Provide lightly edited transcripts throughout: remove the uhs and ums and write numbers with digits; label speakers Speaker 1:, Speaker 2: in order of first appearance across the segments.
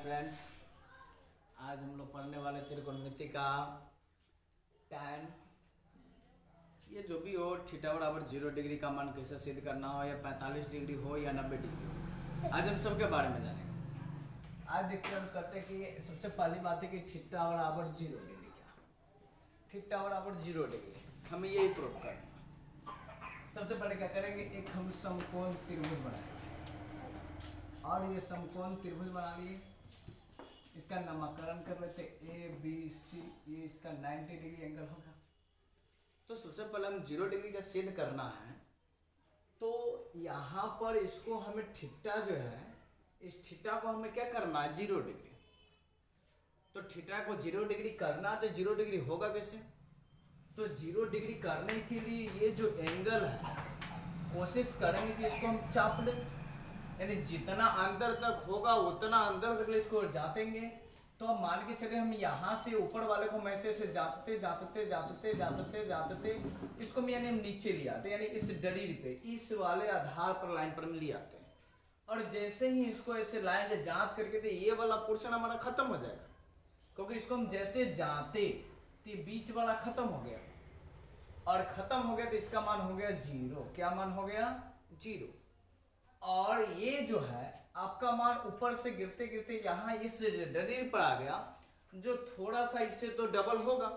Speaker 1: Friends, आज हम लोग पढ़ने वाले त्रिकोणमिति का tan। ये जो भी हो, थीटा बराबर 0 डिग्री का मान कैसे सिद्ध करना हो, या 45 डिग्री हो या 90 डिग्री हो, आज हम सबके बारे में जानेंगे। आज देखते हम करते हैं कि सबसे पहली बात है कि थीटा बराबर 0 डिग्री का, थीटा बराबर 0 डिग्री हमें यही प्रूव करना है। सबसे पहले क्या करेंगे, एक हम समकोण त्रिभुज बनाएंगे और ये समकोण त्रिभुज बना लिए। इसका नामकरण कर लेते ए बी सी, ये इसका 90 डिग्री एंगल होगा। तो सबसे पहले हम 0 डिग्री का सिद्ध करना है, तो यहाँ पर इसको हमें थीटा जो है, इस थीटा को हमें क्या करना है, 0 डिग्री। तो थीटा को 0 डिग्री करना, तो 0 डिग्री होगा कैसे? तो 0 डिग्री करने के लिए ये जो एंगल है, कोशिश करेंगे कि इसको हम चाप लें, यानी जितना अंदर तक होगा उतना अंदर तक इसको जातेंगे। तो अब मान के चले हम यहाँ से ऊपर वाले को मैं से जाते जाते जाते जाते जाते इसको यानी हम नीचे ले आते, यानी इस डरीर पे, इस वाले आधार पर लाइन पर हम ले आते हैं। और जैसे ही इसको ऐसे लाइन के जांच करके, तो ये वाला पोर्शन हमारा खत्म हो जाएगा, क्योंकि इसको हम जैसे जाते तो बीच वाला खत्म हो गया, और खत्म हो गया तो इसका मान हो गया 0। क्या मान हो गया? 0। और ये जो है आपका मान ऊपर से गिरते गिरते यहाँ इस डरीर पर आ गया, जो थोड़ा सा इससे तो डबल होगा।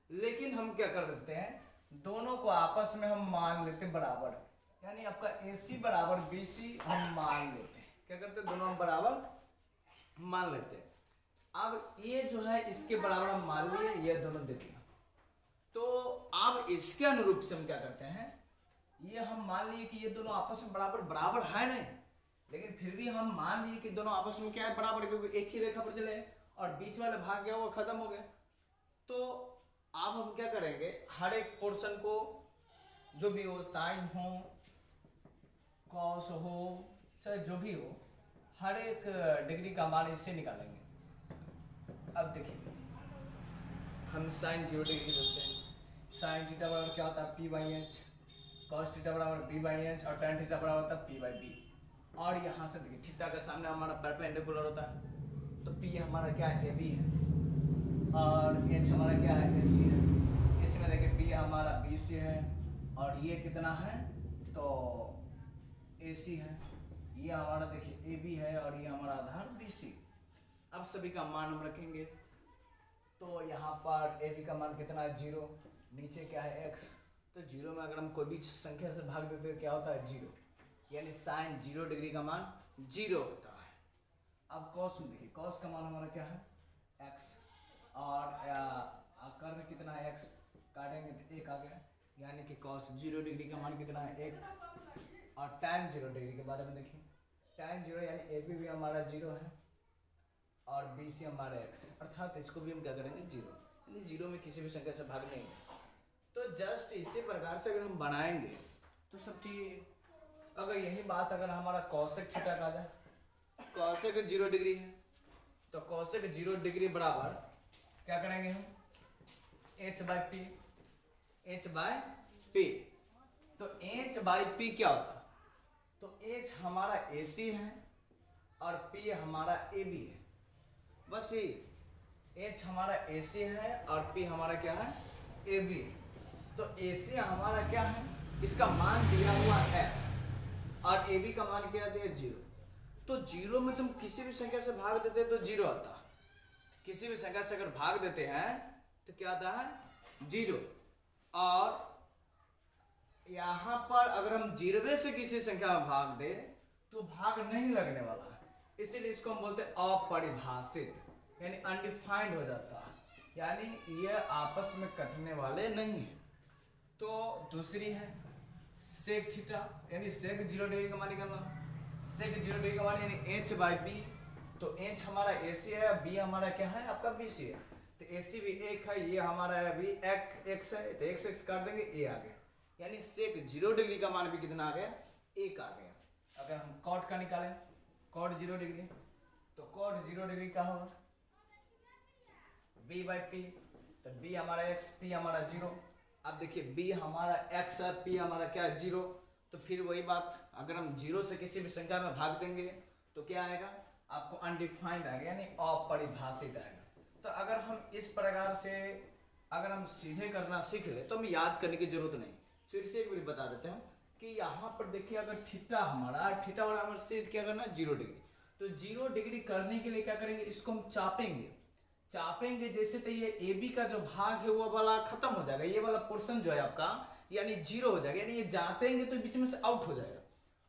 Speaker 1: लेकिन हम क्या कर देते हैं, दोनों को आपस में हम मान लेते बराबर, यानी आपका AC बराबर BC हम मान लेते हैं। क्या करते हैं, दोनों हम बराबर मान लेते हैं। अब ये जो है इसके बराबर हम मान लिए, ये दोनों दे दिया। तो अब इसके अनुरूप से हम क्या करते हैं, ये हम मान लिए कि ये दोनों आपस में बराबर बराबर है नहीं, लेकिन फिर भी हम मान लिए कि दोनों आपस में क्या है, बराबर, क्योंकि एक ही रेखा पर चले और बीच वाले भाग गया वो खत्म हो गया। तो अब हम क्या करेंगे, हर एक पोर्शन को जो भी हो, साइन हो कॉस हो चाहे जो भी हो, हर एक डिग्री का मान इससे निकालेंगे। अब देखिए हम साइन 0 डिग्री लेते हैं। साइन थीटा बराबर क्या होता है, P/H, cos थीटा बराबर B/H, और tan थीटा बराबर होता है P/B। और यहाँ से देखिए थीटा का सामने हमारा परपेंडिकुलर होता है, तो P हमारा क्या है, AB है, और H हमारा क्या है, AC है। इसमें देखिए P हमारा BC है, और ये कितना है, तो AC है। ये हमारा देखिए AB है, और ये हमारा आधार BC। अब सभी का मान हम रखेंगे, तो यहाँ पर AB का मान कितना है, 0, नीचे क्या है, x। तो 0 में अगर हम कोई भी संख्या से भाग देते हैं क्या होता है, 0, यानी साइन 0 डिग्री का मान 0 होता है। अब कॉस में देखिए, कॉस का मान हमारा क्या है, x, और कर्ण कितना है, x, काटेंगे तो 1 आ गया, यानी कि कॉस 0 डिग्री का मान कितना है, 1। और tan 0 डिग्री के बारे में देखिए, tan 0 यानी AB भी हमारा 0 है, और BC हमारा x है, अर्थात इसको भी हम क्या करेंगे, 0, यानी 0 में किसी भी संख्या से भाग नहीं। तो जस्ट इसी प्रकार से अगर हम बनाएंगे तो सब चीज, अगर यही बात अगर हमारा कॉसेक थीटा का जाए, कॉसेक 0 डिग्री है, तो कॉसेक 0 डिग्री बराबर क्या करेंगे हम, H/P, H/P। तो H/P क्या होता है, तो H हमारा AC है और P हमारा AB है, बस ये H हमारा AC है और P हमारा क्या है, AB। तो AC हमारा क्या है, इसका मान दिया हुआ x, और AB का मान क्या दिया, 0। तो 0 में तुम किसी भी संख्या से भाग देते हैं तो 0 आता है, किसी भी संख्या से अगर भाग देते हैं तो क्या आता है, 0। और यहाँ पर अगर हम 0 से किसी संख्या में भाग दे तो भाग नहीं लगने वाला है, इसीलिए इसको हम बोलते हैं अपरिभाषित, यानी अनडिफाइंड हो जाता है, यानी ये आपस में कटने वाले नहीं है। तो दूसरी है सेक थीटा, यानी सेक 0 डिग्री का मान निकालना। सेक 0 डिग्री का मान यानी H/B। तो H हमारा AC है, B हमारा क्या है, आपका BC है, तो AC भी 1 है, ये हमारा है भी x है, तो x काट देंगे, A आ गया, यानी सेक 0 डिग्री का मान भी कितना आ गया, 1 आ गया। अगर हम कॉट का निकालें, कॉट 0 डिग्री, तो कॉट 0 डिग्री का होगा B/P, तो B हमारा x, P हमारा 0। अब देखिए B हमारा x है, P हमारा क्या है, 0। तो फिर वही बात, अगर हम 0 से किसी भी संख्या में भाग देंगे तो क्या आएगा, आपको अनडिफाइंड आएगा यानी अपरिभाषित आएगा। तो अगर हम इस प्रकार से अगर हम सीधे करना सीख ले तो हमें याद करने की जरूरत नहीं। फिर से एक बार बता देते हैं कि यहाँ पर देखिए अगर थीटा हमारा हमारा सीध क्या करना 0 डिग्री, तो 0 डिग्री करने के लिए क्या करेंगे, इसको हम चापेंगे जैसे तो ये ए बी का जो भाग है वो वाला खत्म हो जाएगा, ये वाला पोर्शन जो है आपका यानी 0 हो जाएगा, यानी ये जातेंगे तो बीच में से आउट हो जाएगा।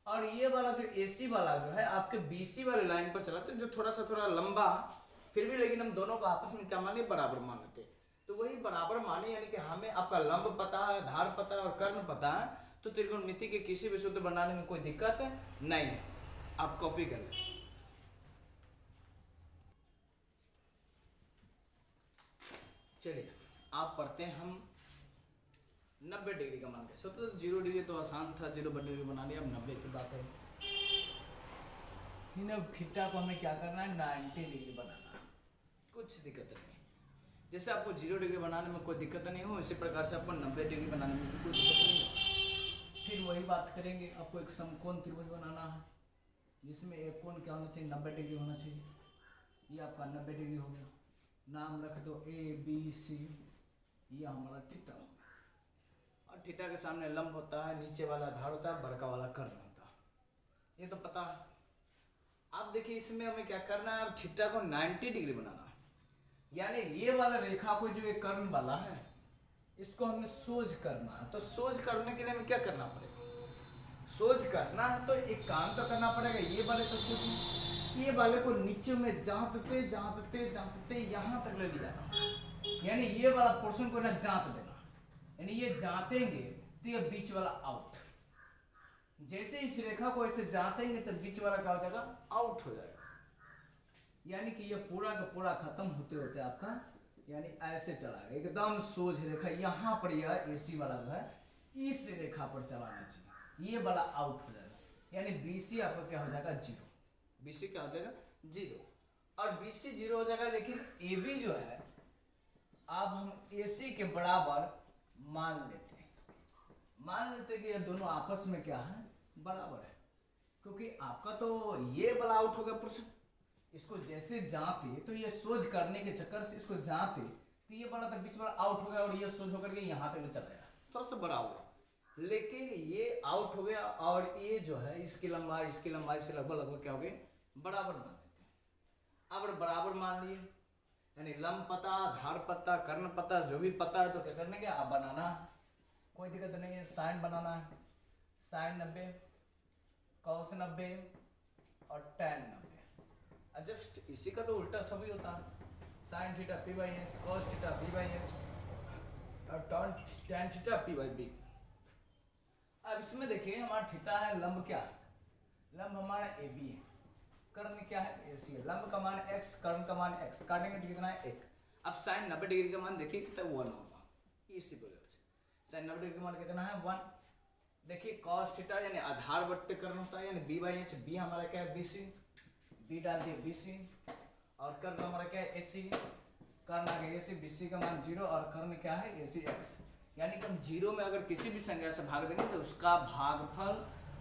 Speaker 1: और ये वाला जो एसी वाला जो है आपके बीसी वाले लाइन पर चला, तो जो थोड़ा लंबा फिर भी, लेकिन हम दोनों को आपस में क्या माने, बराबर मान लेते। तो वही बराबर माने यानी कि हमें आपका लंब पता है, धार पता है और कर्ण पता है, तो त्रिकोणमिति के किसी भी सूत्र बनाने में कोई दिक्कत नहीं है। आप कॉपी कर लें। चलिए आप पढ़ते हैं हम 90 डिग्री का मान कैसे होता है। तो 0 डिग्री तो आसान था, 0 डिग्री बना लिया, अब 90 की बात है। अब थीटा को हमें क्या करना है, 90 डिग्री बनाना है, कुछ दिक्कत नहीं। जैसे आपको 0 डिग्री बनाने में कोई दिक्कत नहीं हो, इसी प्रकार से आपको 90 डिग्री बनाने में भी कोई दिक्कत नहीं हो। फिर वही बात करेंगे, आपको एक समकोण त्रिभुज बनाना है जिसमें एक कोण क्या होना चाहिए, 90 डिग्री होना चाहिए। ये आपका 90 डिग्री हो गया, नाम रख दो ABC, ये हमारा थीटा हो गया। और थीटा के सामने लंब होता है, नीचे वाला आधार होता है, बड़का वाला कर्ण होता है, ये तो पता है। अब देखिए इसमें हमें क्या करना है, अब थीटा को 90 डिग्री बनाना है, यानी ये वाला रेखा को जो ये कर्ण वाला है इसको हमें सोज करना है। तो सोज करने के लिए हमें क्या करना पड़ेगा, सोज करना है तो एक काम तो करना पड़ेगा, ये वाले को सोच, ये वाले को नीचे में जांतते यहाँ तक ले लिया, यानी ये वाला पोर्शन को ना जांत देना, यानी ये जातेंगे तो ये बीच वाला आउट। जैसे इस रेखा को ऐसे जातेंगे तो बीच वाला क्या हो जाएगा, आउट हो जाएगा, यानी कि ये पूरा का पूरा खत्म होते होते आपका यानी ऐसे चला गया एकदम सोज रेखा। यहाँ पर यह एसी वाला जो है इस रेखा पर चलाना चाहिए, ये वाला आउट हो जाएगा, यानी बीसी आपका क्या हो जाएगा 0, बीसी क्या हो जाएगा 0, और बीसी 0 हो जाएगा। लेकिन एबी जो है अब हम एसी के बराबर मान लेते कि ये दोनों आपस में क्या है, बराबर है, क्योंकि आपका तो ये वाला आउट हो गया पोर्शन, इसको जैसे जाते तो ये सोज करने के चक्कर से इसको जाते तो ये वाला तक बीच वाला आउट हो गया और ये सोज होकर के यहाँ तक चला गया, थोड़ा सा बड़ा हो गया, लेकिन ये आउट हो गया और ये जो है इसकी लंबाई से लगभग क्या हो गई, बराबर मान लेते हैं। अब बराबर मान लिए यानी लंब पता, धार पता, कर्ण पता, जो भी पता है तो क्या करने के आप बनाना, कोई दिक्कत नहीं है। साइन बनाना है, साइन 90, कॉस 90 और टैन 90। जस्ट इसी का तो उल्टा सभी होता है, sign theta p/h, cos theta p/h और टैन थीटा p/b। अब इसमें देखिए हमारा थीटा है, लंब क्या है, लंब हमारा AB है, कर्ण क्या है AC है, लंब का मान x, कर्ण का मान x, काटेंगे तो कितना है 1। अब साइन 90 डिग्री का मान देखिए कितना 1 होगा, इसी वजह से साइन 90 डिग्री का मान कितना है 1। देखिए कॉस थीटा यानी आधार बट्टे कर्ण होता है, यानी b/h, b हमारा क्या है BC, b डाल दिए BC, और कर्ण हमारा क्या है AC, कर्ण आ गया AC, BC का मान 0 और कर्ण क्या है ACX, यानी कि हम 0 में अगर किसी भी संख्या से भाग देंगे तो उसका भागफल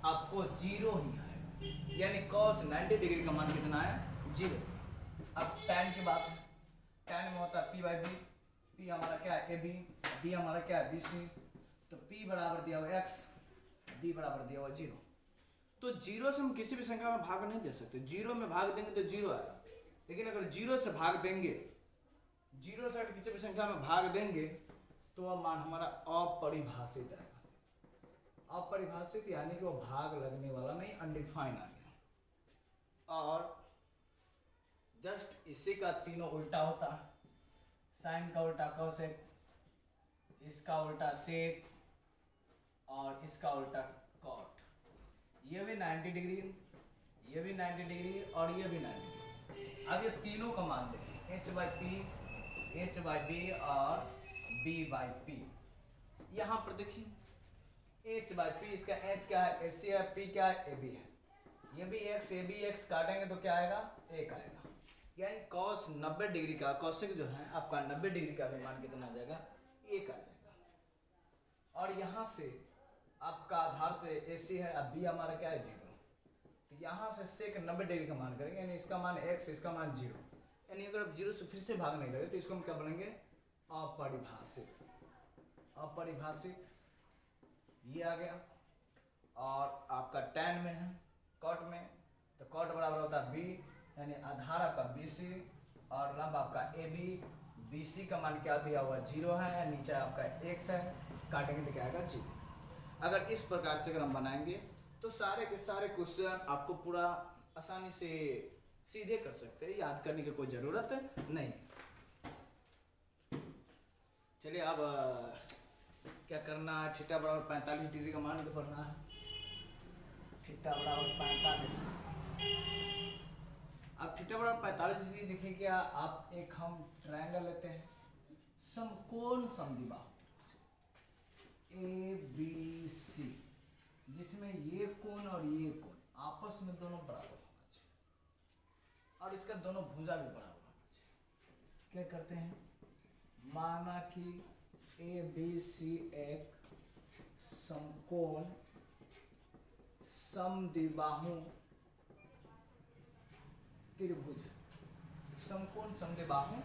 Speaker 1: आपको 0 ही आएगा, यानी cos 90 डिग्री का मान कितना है 0। अब tan की बात है, tan में होता है p/b, p हमारा क्या है AB, b हमारा क्या है BC, तो p बराबर दिया हुआ x, b बराबर दिया हुआ 0। तो 0 से हम किसी भी संख्या में भाग नहीं दे सकते, 0 में भाग देंगे तो 0 आएगा, लेकिन अगर 0 से भाग देंगे, 0 से अगर किसी भी संख्या में भाग देंगे तो वह मान हमारा अपरिभाषित आएगा, अपरिभाषित यानी कि वो भाग लगने वाला नहीं, अनडिफाइन आ गया। और जस्ट इसी का तीनों उल्टा होता है, साइन का उल्टा कोसेक, इसका उल्टा सेक और इसका उल्टा कॉट। ये भी 90 डिग्री, ये भी 90 डिग्री और ये भी 90 डिग्री। अब ये तीनों का मान देखिए h/p, h/b और b/p। यहाँ पर देखिए h/p, इसका h क्या है AC है, p क्या है AB है, ये भी x AB x काटेंगे तो क्या आएगा 1 आएगा, यानी cos 90 डिग्री का कोसेक जो है आपका 90 डिग्री का भी मान कितना आ जाएगा 1 आ जाएगा। और यहाँ से आपका आधार से AC है, अब b हमारा क्या है 0, तो यहाँ से सेक 90 डिग्री का मान करेंगे, यानी इसका मान x, इसका मान 0, यानी अगर आप 0 से फिर से भाग नहीं करें तो इसको हम क्या बोलेंगे, अपरिभाषित। अपरिभाषित ये आ गया। और आपका tan में है, कॉट में, तो कॉट बराबर होता है b, यानी आधार आपका BC और लंब आपका AB। BC का मान क्या दिया हुआ 0 है, नीचे आपका x है, काटेंगे तो क्या आएगा 0। अगर इस प्रकार से अगर हम बनाएंगे तो सारे के सारे क्वेश्चन आपको पूरा आसानी से सीधे कर सकते हैं, याद करने की कोई ज़रूरत नहीं। चलिए अब क्या करना है, थीटा बराबर 45 डिग्री का मान पढ़ना है। थीटा बराबर 45, अब थीटा बराबर 45 डिग्री देखिए क्या, आप एक हम ट्रायंगल लेते हैं, समकोण समद्विबाहु ABC, जिसमें ये कोण और ये कोण आपस में दोनों बराबर होना चाहिए और इसका दोनों भुजा भी बराबर होना चाहिए। क्या करते हैं, माना कि ABC एक समकोण समद्विबाहु त्रिभुज, समकोण समद्विबाहु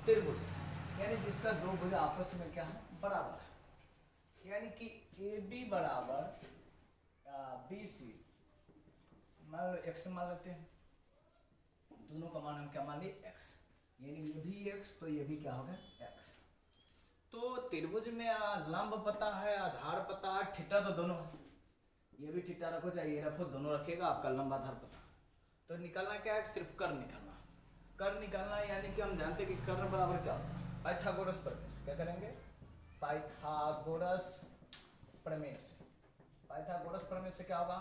Speaker 1: त्रिभुज, यानी जिसका दो भुज आपस में क्या है, बराबर है। यानी कि AB बराबर BC, मान लो x मान लेते हैं, दोनों का मान हम क्या मान लिए x, यानी ये भी x तो ये भी क्या होगा x। तो त्रिभुज में लंब पता है, आधार पता है, थीटा तो दोनों है, ये भी थीटा रखो चाहे ये रखो, दोनों रखेगा, आपका लंब आधार पता। तो निकालना क्या है, सिर्फ कर निकालना। कर निकालना यानी कि हम जानते हैं कि कर्ण बराबर क्या होता है, पाइथागोरस प्रमेय से। क्या करेंगे, पाइथागोरस प्रमेय से। पाइथागोरस प्रमेय से क्या होगा,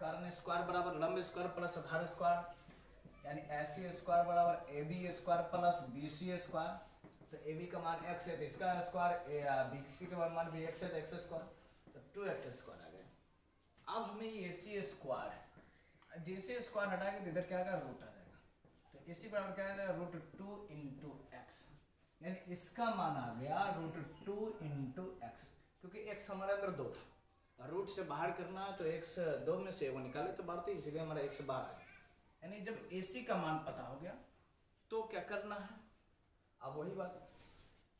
Speaker 1: कर्ण स्क्वायर बराबर लंब स्क्वायर प्लस आधार स्क्वायर, यानी AC स्क्वायर बराबर AB square plus BC square. तो AB का मान x है तो इसका स्क्वायर, BC का मान भी x है तो x स्क्वायर, तो 2x स्क्वायर आ गया। अब हमें ये AC स्क्वायर है, जैसे स्क्वायर हटाएंगे तो इधर क्या आएगा, रूट आ जाएगा। तो इसी बराबर क्या आएगा, √2 × x, यानी इसका मान आ गया √2 × x, क्योंकि x हमारे अंदर 2 था और रूट से बाहर करना है तो x 2 में से वो निकाले तो बाहर, तो इसलिए हमारा x बाहर आ गया। यानी जब AC का मान पता हो गया तो क्या करना है, अब वही बात,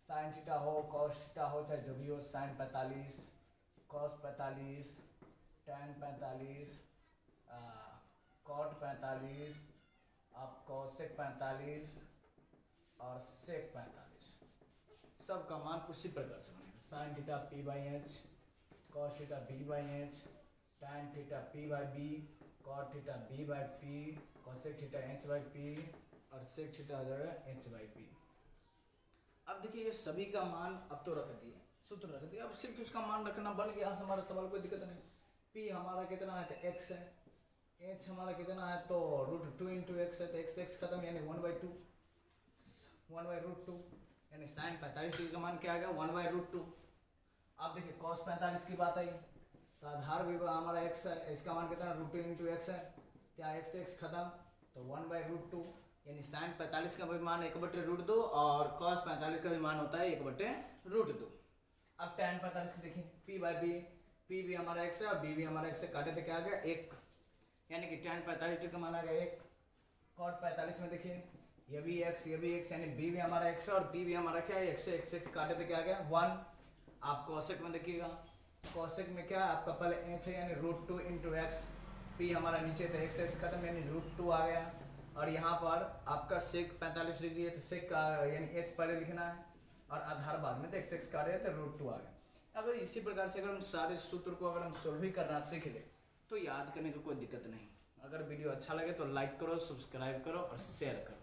Speaker 1: साइन थीटा हो, कॉस थीटा हो, चाहे जो भी हो, साइन 45, कॉस 45, टैन 45, कॉट 45, आप कॉसेक 45 और सेक 45, सबका मान उसी प्रकार से बनेगा। Sine theta P/h, cos theta B/h, tan theta P/b, cot theta B/p, cosec theta H/p और सेक थीटा हो जाएगा H/p। अब देखिए ये सभी का मान अब तो रख दिए, सूत्र रख दिया, अब सिर्फ उसका मान रखना बन गया हमारा सवाल, कोई दिक्कत नहीं। P हमारा कितना है तो x है, h हमारा कितना है तो √2 × x है, तो x खत्म, यानी 1/2, 1/√2, यानी साइन 45 डिग्री का मान क्या आ गया, 1/√2। अब देखिए cos 45 की बात आई तो आधार भी हमारा x है, इसका मान कितना √2 × x है, क्या x खत्म, तो 1/√2, यानी साइन 45 का भी मान 1/√2 और cos 45 का भी मान होता है 1/√2। अब tan 45 की देखिए, P/b, P भी हमारा x है और B भी हमारा x है, काटे तो क्या आ गया 1, यानी कि tan 45 डिग्री का मान आ गया 1। cot 45 में देखिए ये भी x, ये भी x, यानी B भी हमारा x है और P भी हमारा क्या है x है, x काटे तो क्या आ गया 1। आप cosec में देखिएगा, cosec में क्या है आपका पहले h है, यानी √2 × x, P हमारा नीचे तो x खत्म, यानी √2 आ गया। और यहाँ पर आपका सेक 45 डिग्री है तो सेक का यानी h पहले लिखना है और आधार बाद में तो x का रहे तो √2 आ गया। अगर इसी प्रकार से अगर हम सारे सूत्र को अगर हम सोल्व भी करना सीख ले तो याद करने की कोई दिक्कत नहीं। अगर वीडियो अच्छा लगे तो लाइक करो, सब्सक्राइब करो और शेयर करो।